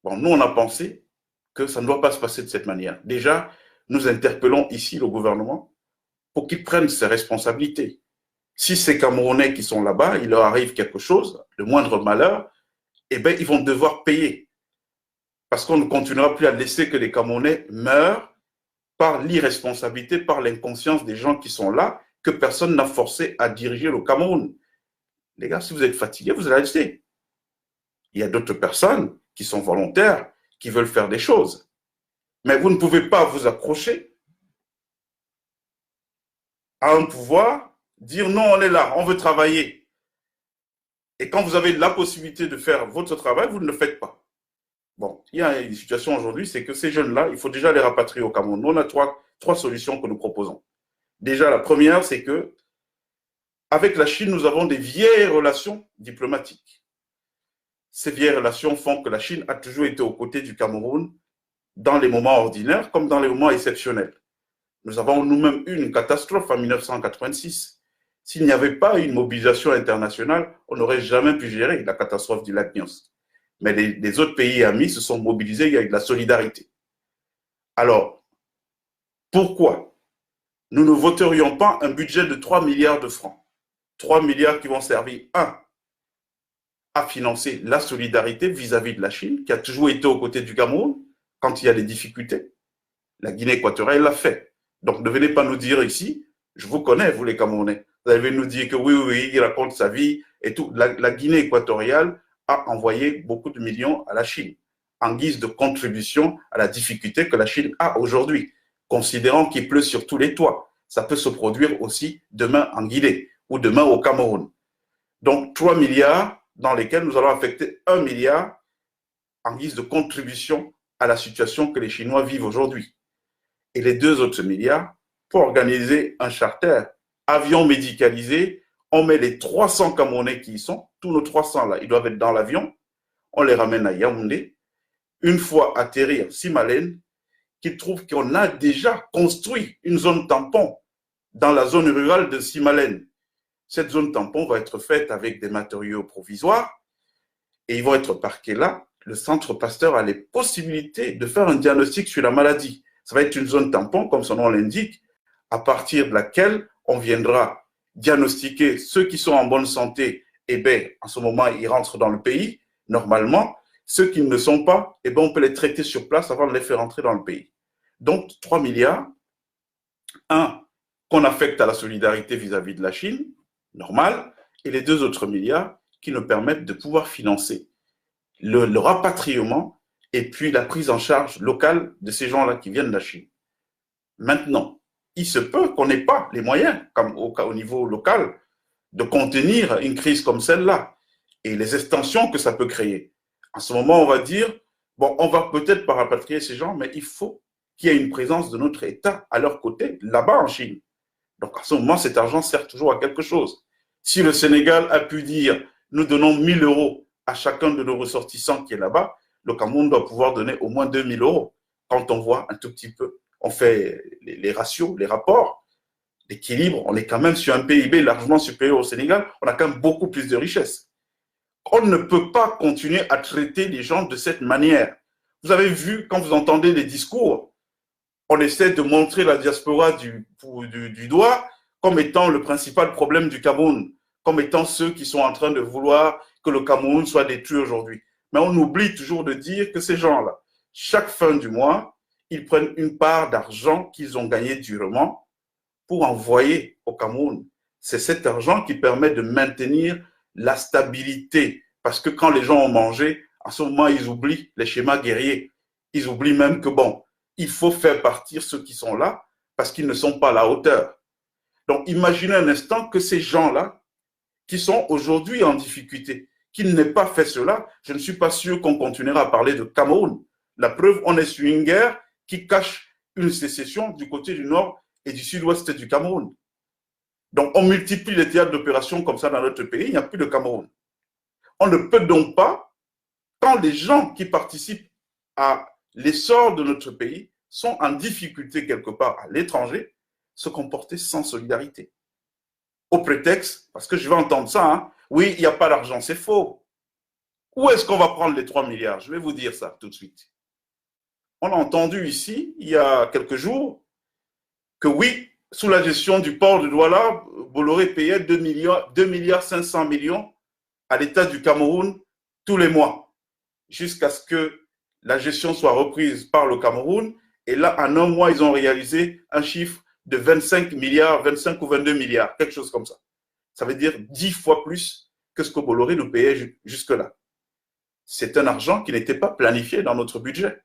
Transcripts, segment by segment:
Bon, nous, on a pensé que ça ne doit pas se passer de cette manière. Déjà, nous interpellons ici le gouvernement pour qu'il prenne ses responsabilités. Si ces Camerounais qui sont là-bas, il leur arrive quelque chose, le moindre malheur, eh bien, ils vont devoir payer. Parce qu'on ne continuera plus à laisser que les Camerounais meurent par l'irresponsabilité, par l'inconscience des gens qui sont là, que personne n'a forcé à diriger le Cameroun. Les gars, si vous êtes fatigués, vous allez rester. Il y a d'autres personnes qui sont volontaires, qui veulent faire des choses. Mais vous ne pouvez pas vous accrocher à un pouvoir, dire non, on est là, on veut travailler. Et quand vous avez la possibilité de faire votre travail, vous ne le faites pas. Bon, il y a une situation aujourd'hui, c'est que ces jeunes-là, il faut déjà les rapatrier au Cameroun. Nous, on a trois solutions que nous proposons. Déjà, la première, c'est que avec la Chine, nous avons des vieilles relations diplomatiques. Ces vieilles relations font que la Chine a toujours été aux côtés du Cameroun dans les moments ordinaires comme dans les moments exceptionnels. Nous avons nous-mêmes eu une catastrophe en 1986. S'il n'y avait pas une mobilisation internationale, on n'aurait jamais pu gérer la catastrophe du lac Nyos. Mais les autres pays amis se sont mobilisés avec de la solidarité. Alors, pourquoi nous ne voterions pas un budget de 3 milliards de francs? 3 milliards qui vont servir, à financer la solidarité vis-à-vis de la Chine, qui a toujours été aux côtés du Cameroun quand il y a des difficultés. La Guinée équatoriale l'a fait. Donc ne venez pas nous dire ici, je vous connais, vous les Camerounais, vous allez nous dire que oui, il raconte sa vie et tout. La Guinée équatoriale a envoyé beaucoup de millions à la Chine en guise de contribution à la difficulté que la Chine a aujourd'hui. Considérant qu'il pleut sur tous les toits, ça peut se produire aussi demain en Guinée ou demain au Cameroun. Donc 3 milliards dans lesquels nous allons affecter 1 milliard en guise de contribution à la situation que les Chinois vivent aujourd'hui. Et les 2 autres milliards pour organiser un charter, avion médicalisé. On met les 300 Camerounais qui y sont, tous nos 300 là, ils doivent être dans l'avion, on les ramène à Yaoundé. Une fois atterri à Simalène, qu'ils trouvent qu'on a déjà construit une zone tampon dans la zone rurale de Simalène. Cette zone tampon va être faite avec des matériaux provisoires et ils vont être parqués là. Le centre Pasteur a les possibilités de faire un diagnostic sur la maladie. Ça va être une zone tampon, comme son nom l'indique, à partir de laquelle on viendra diagnostiquer ceux qui sont en bonne santé. Eh bien, en ce moment, ils rentrent dans le pays, normalement. Ceux qui ne le sont pas, eh bien, on peut les traiter sur place avant de les faire entrer dans le pays. Donc, 3 milliards, qu'on affecte à la solidarité vis-à-vis de la Chine, normal, et les 2 autres milliards qui nous permettent de pouvoir financer le rapatriement et puis la prise en charge locale de ces gens-là qui viennent de la Chine. Maintenant, il se peut qu'on n'ait pas les moyens, comme au niveau local, de contenir une crise comme celle-là et les extensions que ça peut créer. En ce moment, on va dire, bon, on va peut-être pas rapatrier ces gens, mais il faut qu'il y ait une présence de notre État à leur côté, là-bas en Chine. Donc, à ce moment, cet argent sert toujours à quelque chose. Si le Sénégal a pu dire, nous donnons 1 000 euros à chacun de nos ressortissants qui est là-bas, le Cameroun doit pouvoir donner au moins 2 000 euros. Quand on voit un tout petit peu, on fait les ratios, les rapports, l'équilibre, on est quand même sur un PIB largement supérieur au Sénégal, on a quand même beaucoup plus de richesses. On ne peut pas continuer à traiter les gens de cette manière. Vous avez vu, quand vous entendez les discours, on essaie de montrer la diaspora du doigt comme étant le principal problème du Cameroun, comme étant ceux qui sont en train de vouloir que le Cameroun soit détruit aujourd'hui. Mais on oublie toujours de dire que ces gens-là, chaque fin du mois, ils prennent une part d'argent qu'ils ont gagné durement pour envoyer au Cameroun. C'est cet argent qui permet de maintenir la stabilité. Parce que quand les gens ont mangé, à ce moment, ils oublient les schémas guerriers. Ils oublient même que, bon, il faut faire partir ceux qui sont là parce qu'ils ne sont pas à la hauteur. Donc, imaginez un instant que ces gens-là, qui sont aujourd'hui en difficulté, qu'ils n'aient pas fait cela, je ne suis pas sûr qu'on continuera à parler de Cameroun. La preuve, on est sur une guerre qui cache une sécession du côté du nord et du sud-ouest du Cameroun. Donc, on multiplie les théâtres d'opération comme ça dans notre pays, il n'y a plus de Cameroun. On ne peut donc pas, quand les gens qui participent à l'essor de notre pays sont en difficulté quelque part à l'étranger, se comporter sans solidarité. Au prétexte, parce que je vais entendre ça, oui, il n'y a pas d'argent, c'est faux. Où est-ce qu'on va prendre les 3 milliards? Je vais vous dire ça tout de suite. On a entendu ici, il y a quelques jours, que oui, sous la gestion du port de Douala, Bolloré payait 2,5 milliards à l'État du Cameroun tous les mois, jusqu'à ce que la gestion soit reprise par le Cameroun. Et là, en un mois, ils ont réalisé un chiffre de 25 milliards, 25 ou 22 milliards, quelque chose comme ça. Ça veut dire 10 fois plus que ce que Bolloré nous payait jusque-là. C'est un argent qui n'était pas planifié dans notre budget.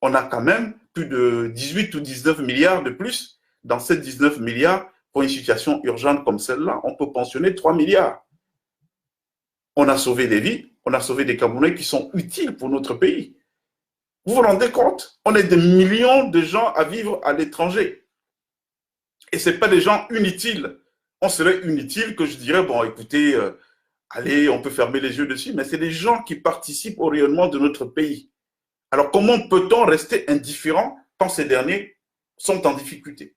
On a quand même plus de 18 ou 19 milliards de plus. Dans ces 19 milliards, pour une situation urgente comme celle-là, on peut pensionner 3 milliards. On a sauvé des vies, on a sauvé des Camerounais qui sont utiles pour notre pays. Vous vous rendez compte? On est des millions de gens à vivre à l'étranger. Et ce n'est pas des gens inutiles. On serait inutile que je dirais, bon, écoutez, allez, on peut fermer les yeux dessus, mais c'est des gens qui participent au rayonnement de notre pays. Alors, comment peut-on rester indifférent quand ces derniers sont en difficulté?